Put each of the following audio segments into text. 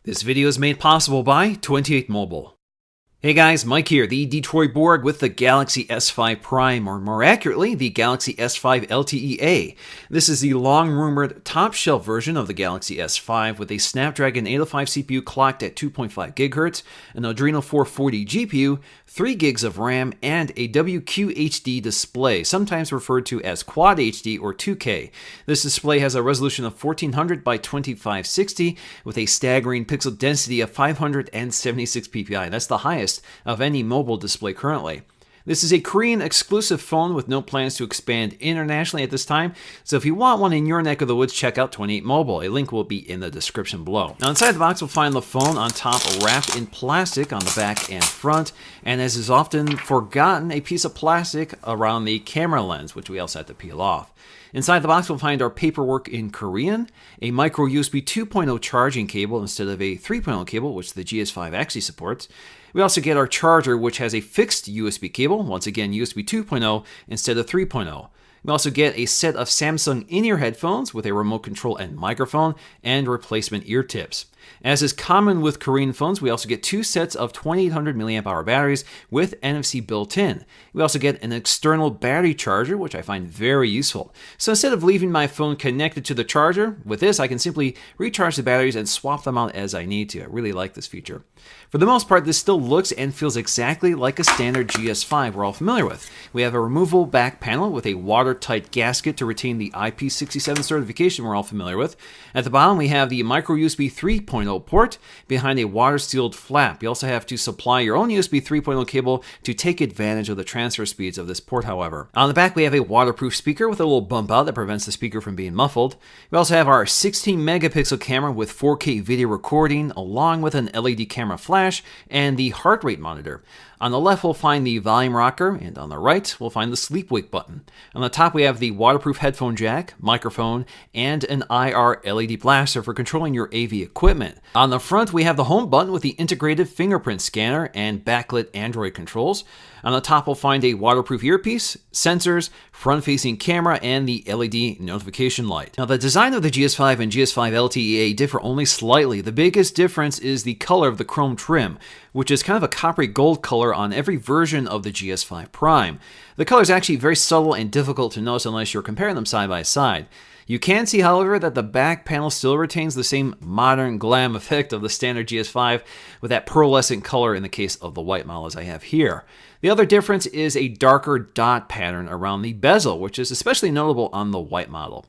This video is made possible by 28 Mobile. Hey guys, Mike here, the Detroit Borg with the Galaxy S5 Prime, or more accurately, the Galaxy S5 LTE-A. This is the long-rumored top-shelf version of the Galaxy S5 with a Snapdragon 805 CPU clocked at 2.5 GHz, an Adreno 440 GPU, 3 gigs of RAM, and a WQHD display, sometimes referred to as Quad HD or 2K. This display has a resolution of 1400 by 2560 with a staggering pixel density of 576 ppi. That's the highest of any mobile display currently. This is a Korean exclusive phone with no plans to expand internationally at this time, so if you want one in your neck of the woods, check out 28 Mobile. A link will be in the description below. Now inside the box we'll find the phone on top wrapped in plastic on the back and front, and as is often forgotten, a piece of plastic around the camera lens, which we also have to peel off. Inside the box we'll find our paperwork in Korean, a micro USB 2.0 charging cable instead of a 3.0 cable, which the GS5 actually supports. We also get our charger, which has a fixed USB cable, once again USB 2.0 instead of 3.0. We also get a set of Samsung in-ear headphones with a remote control and microphone, and replacement ear tips. As is common with Korean phones, we also get 2 sets of 2800 mAh batteries with NFC built in. We also get an external battery charger, which I find very useful. So instead of leaving my phone connected to the charger, with this I can simply recharge the batteries and swap them out as I need to. I really like this feature. For the most part, this still looks and feels exactly like a standard GS5 we're all familiar with. We have a removable back panel with a watertight gasket to retain the IP67 certification we're all familiar with. At the bottom we have the micro USB 3.0 port behind a water-sealed flap. You also have to supply your own USB 3.0 cable to take advantage of the transfer speeds of this port, however. On the back we have a waterproof speaker with a little bump out that prevents the speaker from being muffled. We also have our 16 megapixel camera with 4K video recording, along with an LED camera flash and the heart rate monitor. On the left we'll find the volume rocker, and on the right we'll find the sleep wake button. On the top we have the waterproof headphone jack, microphone, and an IR LED blaster for controlling your AV equipment. On the front we have the home button with the integrated fingerprint scanner and backlit Android controls. On the top we'll find a waterproof earpiece, sensors, front-facing camera, and the LED notification light. Now the design of the GS5 and GS5 LTE-A differ only slightly. The biggest difference is the color of the chrome trim, which is kind of a coppery gold color on every version of the GS5 Prime. The color is actually very subtle and difficult to notice unless you're comparing them side by side. You can see, however, that the back panel still retains the same modern glam effect of the standard GS5 with that pearlescent color in the case of the white model as I have here. The other difference is a darker dot pattern around the bezel, which is especially notable on the white model.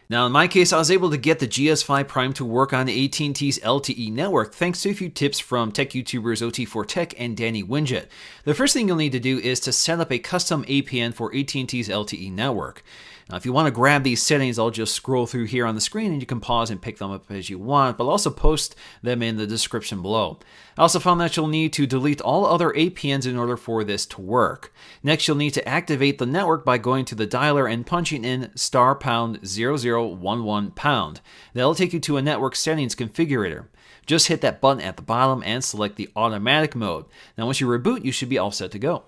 Now in my case, I was able to get the GS5 Prime to work on AT&T's LTE network thanks to a few tips from tech YouTubers OT4Tech and Danny Winget. The first thing you'll need to do is to set up a custom APN for AT&T's LTE network. Now if you want to grab these settings, I'll just scroll through here on the screen and you can pause and pick them up as you want, but I'll also post them in the description below. I also found that you'll need to delete all other APNs in order for this to work. Next, you'll need to activate the network by going to the dialer and punching in *0011#. That'll take you to a network settings configurator. Just hit that button at the bottom and select the automatic mode. Now once you reboot, you should be all set to go.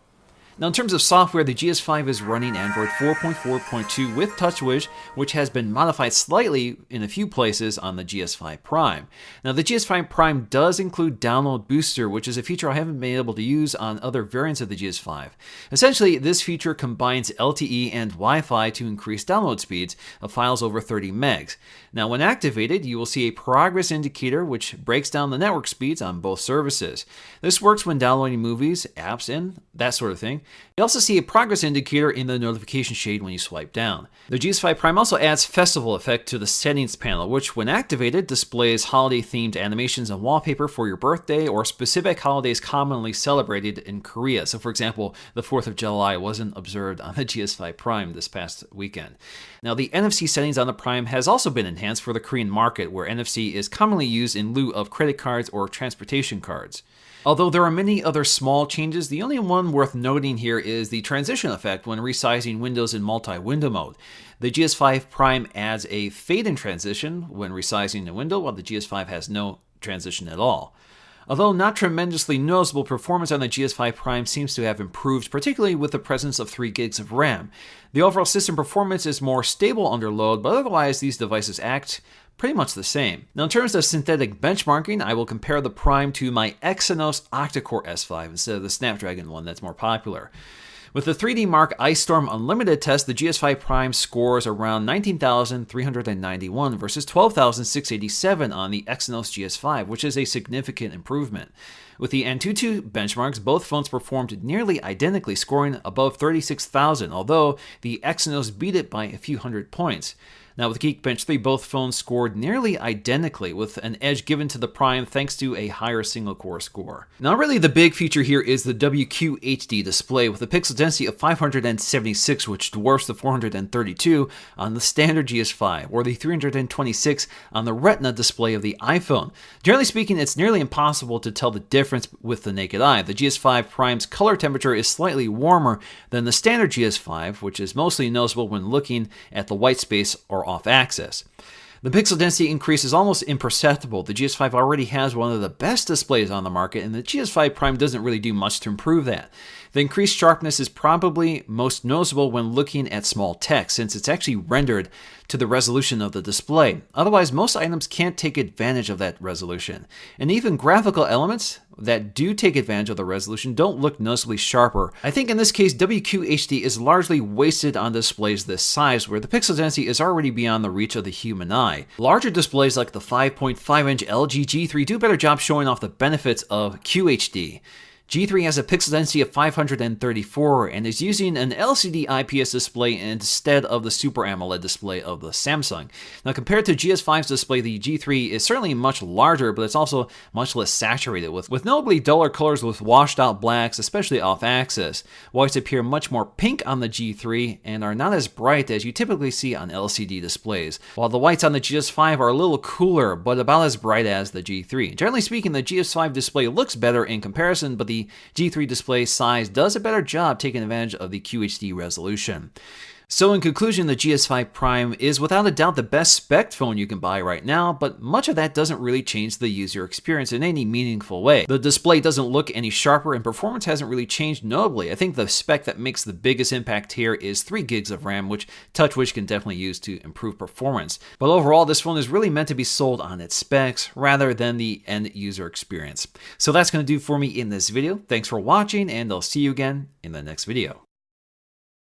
Now in terms of software, the GS5 is running Android 4.4.2 with TouchWiz, which has been modified slightly in a few places on the GS5 Prime. Now the GS5 Prime does include Download Booster, which is a feature I haven't been able to use on other variants of the GS5. Essentially, this feature combines LTE and Wi-Fi to increase download speeds of files over 30 megs. Now when activated, you will see a progress indicator which breaks down the network speeds on both services. This works when downloading movies, apps, and that sort of thing. You also see a progress indicator in the notification shade when you swipe down. The GS5 Prime also adds Festival Effect to the settings panel, which when activated displays holiday-themed animations and wallpaper for your birthday or specific holidays commonly celebrated in Korea. So for example, the 4th of July wasn't observed on the GS5 Prime this past weekend. Now the NFC settings on the Prime has also been enhanced for the Korean market, where NFC is commonly used in lieu of credit cards or transportation cards. Although there are many other small changes, the only one worth noting here is the transition effect when resizing windows in multi-window mode. The GS5 Prime adds a fade-in transition when resizing a window, while the GS5 has no transition at all. Although not tremendously noticeable, performance on the GS5 Prime seems to have improved, particularly with the presence of 3 gigs of RAM. The overall system performance is more stable under load, but otherwise these devices act pretty much the same. Now in terms of synthetic benchmarking, I will compare the Prime to my Exynos octa-core S5 instead of the Snapdragon one that's more popular. With the 3D Mark Ice Storm Unlimited test, the GS5 Prime scores around 19,391 versus 12,687 on the Exynos GS5, which is a significant improvement. With the Antutu benchmarks, both phones performed nearly identically, scoring above 36,000, although the Exynos beat it by a few hundred points. Now with Geekbench 3, both phones scored nearly identically, with an edge given to the Prime thanks to a higher single-core score. Now really the big feature here is the WQHD display with a pixel density of 576, which dwarfs the 432 on the standard GS5, or the 326 on the Retina display of the iPhone. Generally speaking, it's nearly impossible to tell the difference with the naked eye. The GS5 Prime's color temperature is slightly warmer than the standard GS5, which is mostly noticeable when looking at the white space or off-axis. The pixel density increase is almost imperceptible. The GS5 already has one of the best displays on the market, and the GS5 Prime doesn't really do much to improve that. The increased sharpness is probably most noticeable when looking at small text, since it's actually rendered to the resolution of the display. Otherwise, most items can't take advantage of that resolution. And even graphical elements that do take advantage of the resolution don't look noticeably sharper. I think in this case, WQHD is largely wasted on displays this size, where the pixel density is already beyond the reach of the human eye. Larger displays like the 5.5-inch LG G3 do a better job showing off the benefits of QHD. G3 has a pixel density of 534 and is using an LCD IPS display instead of the Super AMOLED display of the Samsung. Now compared to GS5's display, the G3 is certainly much larger, but it's also much less saturated, with notably duller colors with washed out blacks, especially off-axis. Whites appear much more pink on the G3 and are not as bright as you typically see on LCD displays, while the whites on the GS5 are a little cooler, but about as bright as the G3. Generally speaking, the GS5 display looks better in comparison, but the G3 display size does a better job taking advantage of the QHD resolution. So in conclusion, the GS5 Prime is without a doubt the best spec phone you can buy right now, but much of that doesn't really change the user experience in any meaningful way. The display doesn't look any sharper and performance hasn't really changed notably. I think the spec that makes the biggest impact here is 3 gigs of RAM, which TouchWish can definitely use to improve performance. But overall, this phone is really meant to be sold on its specs rather than the end user experience. So that's going to do for me in this video. Thanks for watching, and I'll see you again in the next video.